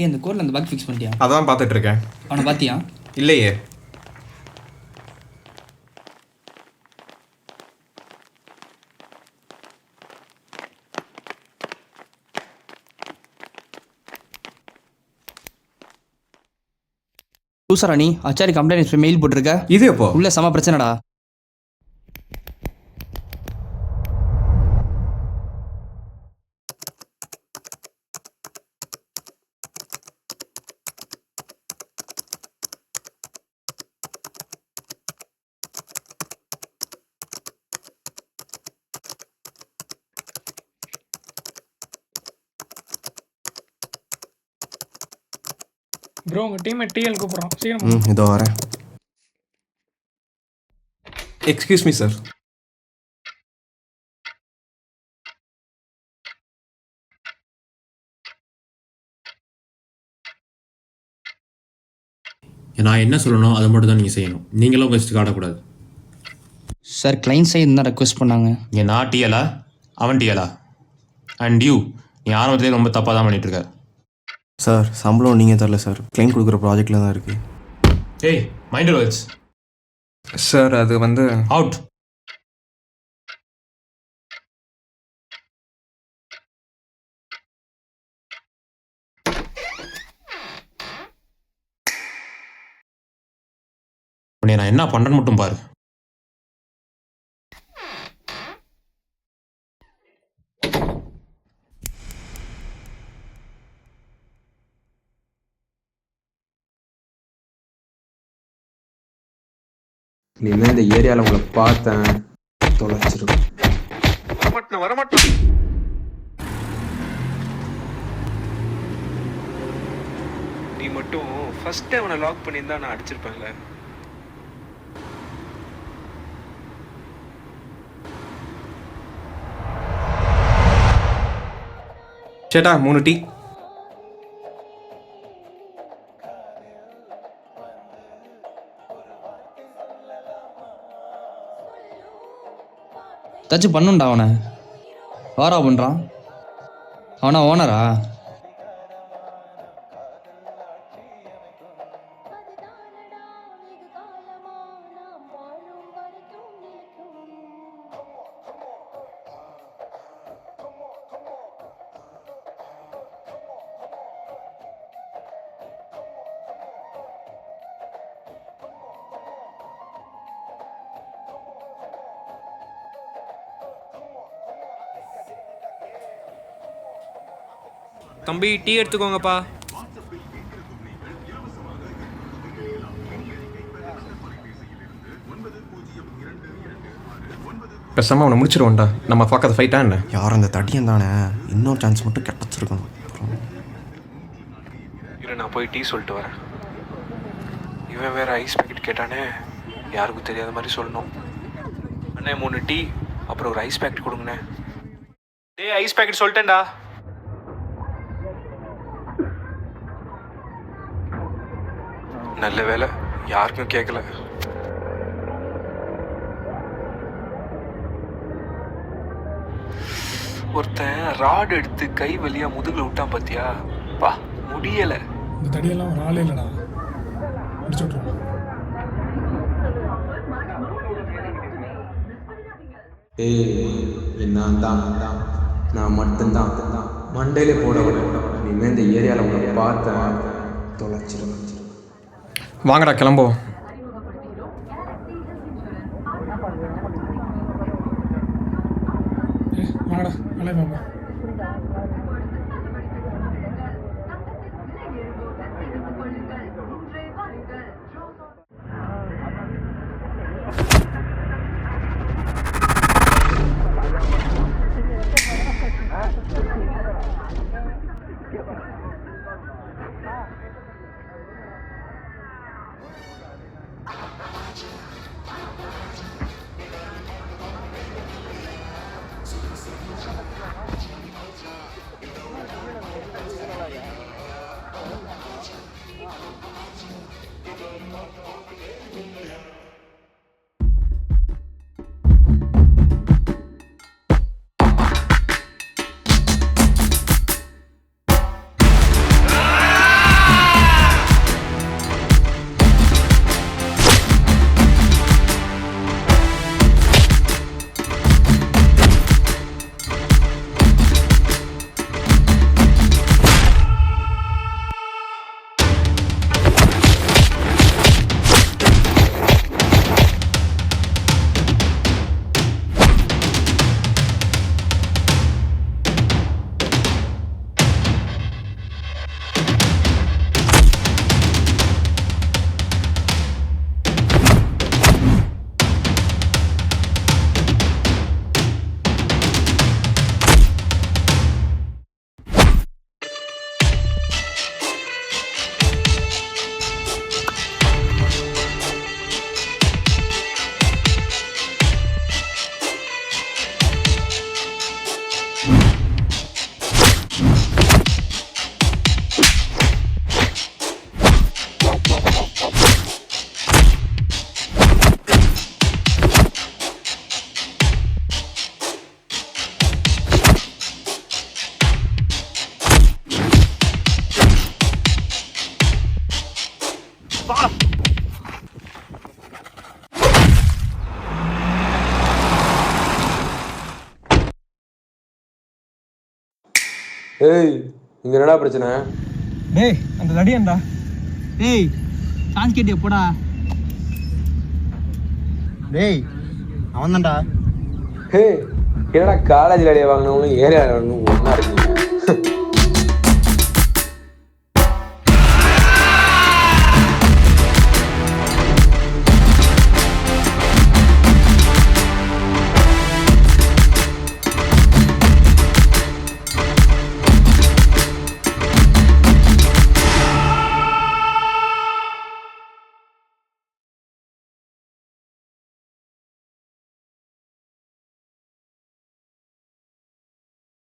இந்த கோடில் அந்த buck fix பண்ணிட்டியா? அதான் பார்த்துட்டு இருக்கேன். அவனை பார்த்தியா? இல்லையே. லூசாரா நீ? அச்சாரி கம்ப்ளைண்ட் மெயில் போட்டிருக்க. இது எப்போ? உள்ள செம பிரச்சனைடா. ப்ரோ உங்கள் டீம்மேட் டிஎல் கூப்பிட்றோம், சீக்கிரம். இதோ வரேன். Excuse me sir. நான் என்ன சொல்லணும் அதை மட்டும் தான் நீங்கள் செய்யணும். நீங்களும் பெஸ்ட்டு காட்டக்கூடாது. சார் கிளைண்ட் சைடு தான் ரெக்வஸ்ட் பண்ணாங்க. நான் டிஎலா, அவன் டிஎலா? அண்ட் யூ, நீ ஆரம்பத்துலேயே ரொம்ப தப்பாக தான் பண்ணிகிட்ருக்க. சார் சம்பளம் நீங்கள் தரல சார், கிளைண்ட் கொடுக்குற ப்ராஜெக்டில் தான் இருக்குது. ஏய் மைண்ட் வேர்ட்ஸ். சார் அது வந்து அவுட். உன்னை நான் என்ன பண்ணுறேன்னு மட்டும் பாரு. இனிமேல் இந்த ஏரியாவில் உங்களை பார்த்தேன் தொலைச்சிருக்கும். வரமாட்டேன். நீ மட்டும் ஃபர்ஸ்ட் அவனை லாக் பண்ணியிருந்தா நான் அடிச்சிருப்பேன்ல. சேட்டா 3 டீ. ஏதாச்சும் பண்ணுண்டா அவனை. வாரா பண்ணுறான் அவனா ஓனரா? தம்பி டீ எடுத்துக்கோங்கப்பா. பேசாமல் அவனை முடிச்சிருவோம்டா. நம்ம பார்க்காத ஃபைட்டா என்ன? யார் அந்த தடியன் தானே, இன்னொரு சான்ஸ் மட்டும் கிடச்சிருக்கணும். இல்லை நான் போய் டீ சொல்லிட்டு வரேன். இவன் வேற ஐஸ் பேக்கெட் கேட்டானே, யாருக்கும் தெரியாத மாதிரி சொல்லணும். அண்ணே 3 டீ அப்புறம் ஒரு ஐஸ் பேக்கெட் கொடுங்கண்ணே. டேய் ஐஸ் பேக்கெட் சொல்லிட்டேன்டா. நல்ல வேலை யாருக்கும் கேட்கல. ஒருத்தன் ராட் எடுத்து கை வலியா முதுகுல விட்டான் பாத்தியா? பா முடியல. இந்த தடியெல்லாம் ஒரு ஆளே இல்லைடா, முடிச்சு விட்ருவோம். ஏய் நான் மட்டும்தான் மண்டையிலே போட விட. இனிமேல் இந்த ஏரியாவில் உங்களை பார்த்தேன் தொலைச்சிருவேன். வாங்கடா கிளம்புவோம். வாங்கடா நல்லா பாப்பா. ஏய் இங்கே என்னடா பிரச்சனை? டேய் அந்த தடியன்டா. டேய் சான்ஸ் கேட்டியா போடா. டேய் அவன் தான்டா. என்னடா காலேஜில் அடைய வாங்கினவங்களும் ஏரியாவில் வாங்கினவங்களும் ஒன்றா இருக்கீங்க?